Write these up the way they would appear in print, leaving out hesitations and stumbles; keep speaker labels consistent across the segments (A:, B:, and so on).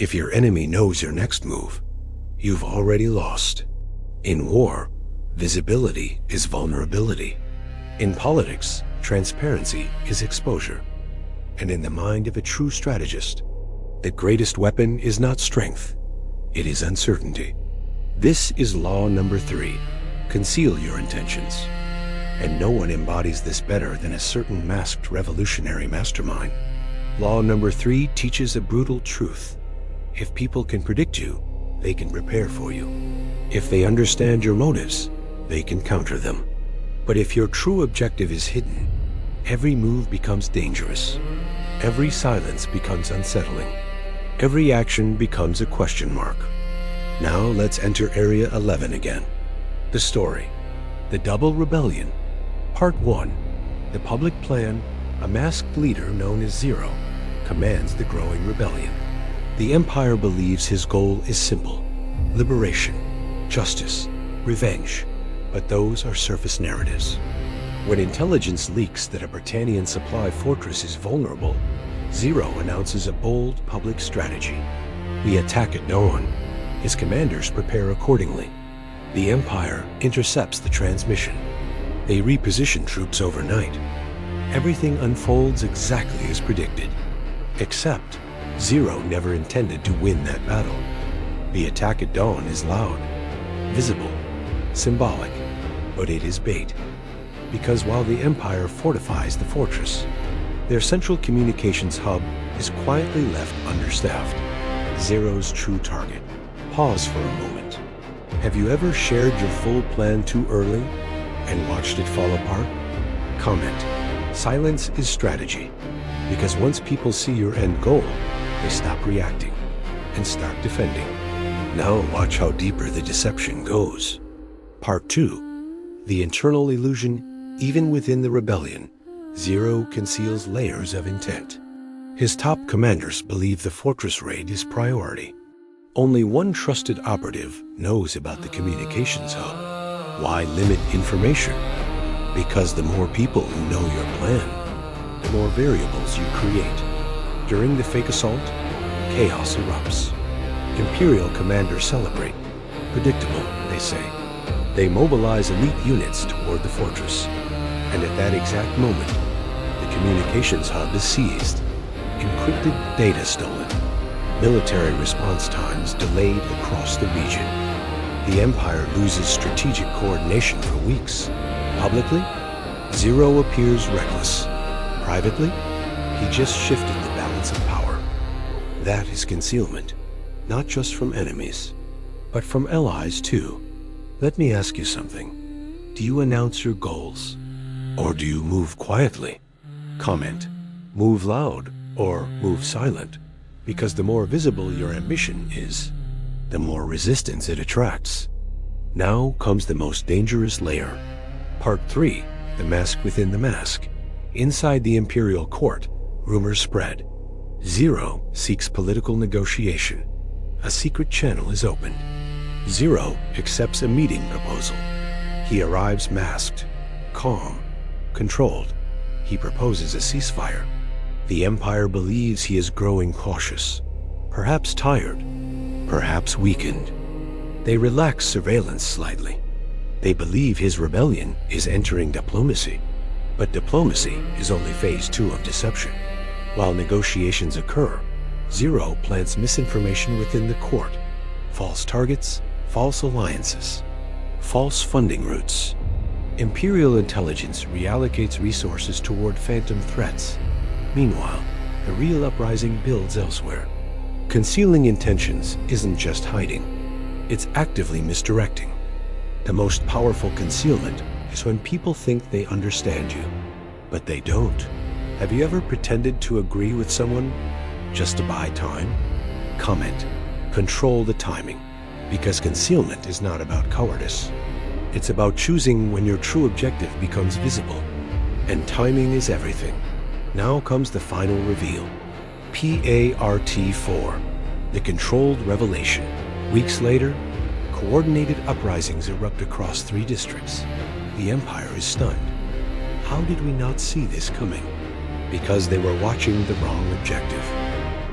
A: If your enemy knows your next move, you've already lost. In war, visibility is vulnerability. In politics, transparency is exposure. And in the mind of a true strategist, the greatest weapon is not strength, it is uncertainty. This is law number 3, conceal your intentions. And no one embodies this better than a certain masked revolutionary mastermind. Law number 3 teaches a brutal truth. If people can predict you, they can prepare for you. If they understand your motives, they can counter them. But if your true objective is hidden, every move becomes dangerous. Every silence becomes unsettling. Every action becomes a question mark. Now let's enter Area 11 again. The story, the Double Rebellion. Part 1. The public plan, a masked leader known as Zero, commands the growing rebellion. The Empire believes his goal is simple: liberation, justice, revenge. But those are surface narratives. When intelligence leaks that a Britannian supply fortress is vulnerable, Zero announces a bold public strategy. We attack at dawn. His commanders prepare accordingly. The Empire intercepts the transmission. They reposition troops overnight. Everything unfolds exactly as predicted. Except, Zero never intended to win that battle. The attack at dawn is loud, visible, symbolic, but it is bait. Because while the Empire fortifies the fortress, their central communications hub is quietly left understaffed. Zero's true target. Pause for a moment. Have you ever shared your full plan too early and watched it fall apart? Comment. Silence is strategy. Because once people see your end goal, they stop reacting and start defending. Now watch how deeper the deception goes. Part 2. The internal illusion. Even within the rebellion, Zero conceals layers of intent. His top commanders believe the fortress raid is priority. Only one trusted operative knows about the communications hub. Why limit information? Because the more people who know your plan, the more variables you create. During the fake assault, chaos erupts. Imperial commanders celebrate. Predictable, they say. They mobilize elite units toward the fortress. And at that exact moment, the communications hub is seized. Encrypted data stolen. Military response times delayed across the region. The Empire loses strategic coordination for weeks. Publicly, Zero appears reckless. Privately, he just shifted the balance of power. That is concealment, not just from enemies, but from allies too. Let me ask you something. Do you announce your goals? Or do you move quietly? Comment. Move loud or move silent. Because the more visible your ambition is, the more resistance it attracts. Now comes the most dangerous layer. Part 3. The mask within the mask. Inside the Imperial Court, rumors spread. Zero seeks political negotiation. A secret channel is opened. Zero accepts a meeting proposal. He arrives masked, calm, controlled. He proposes a ceasefire. The Empire believes he is growing cautious, perhaps tired, perhaps weakened. They relax surveillance slightly. They believe his rebellion is entering diplomacy. But diplomacy is only phase 2 of deception. While negotiations occur, Zero plants misinformation within the court. False targets, false alliances, false funding routes. Imperial intelligence reallocates resources toward phantom threats. Meanwhile, the real uprising builds elsewhere. Concealing intentions isn't just hiding. It's actively misdirecting. The most powerful concealment is when people think they understand you, but they don't. Have you ever pretended to agree with someone just to buy time? Comment. Control the timing, because concealment is not about cowardice. It's about choosing when your true objective becomes visible. And timing is everything. Now comes the final reveal. PART-4, the controlled revelation. Weeks later, coordinated uprisings erupt across 3 districts. The Empire is stunned. How did we not see this coming? Because they were watching the wrong objective.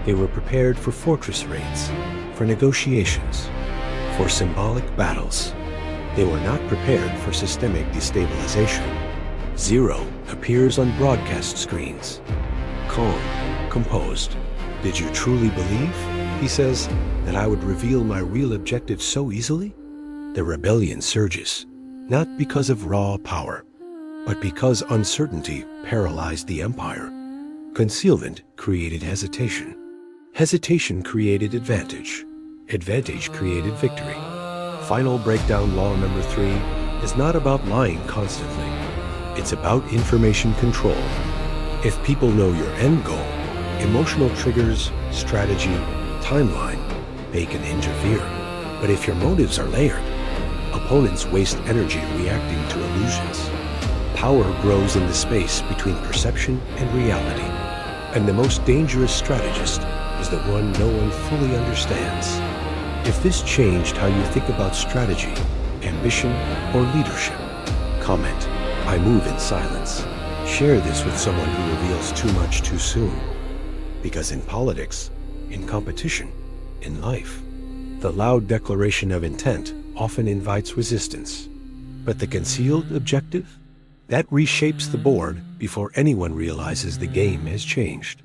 A: They were prepared for fortress raids, for negotiations, for symbolic battles. They were not prepared for systemic destabilization. Zero appears on broadcast screens. Calm, composed. Did you truly believe, he says, that I would reveal my real objective so easily? The rebellion surges, not because of raw power, but because uncertainty paralyzed the empire. Concealment created hesitation. Hesitation created advantage. Advantage created victory. Final breakdown law number 3 is not about lying constantly. It's about information control. If people know your end goal, emotional triggers, strategy, timeline, they can interfere. But if your motives are layered, opponents waste energy reacting to illusions. Power grows in the space between perception and reality. And the most dangerous strategist is the one no one fully understands. If this changed how you think about strategy, ambition, or leadership, comment. I move in silence. Share this with someone who reveals too much too soon. Because in politics, in competition, in life, the loud declaration of intent often invites resistance. But the concealed objective? That reshapes the board before anyone realizes the game has changed.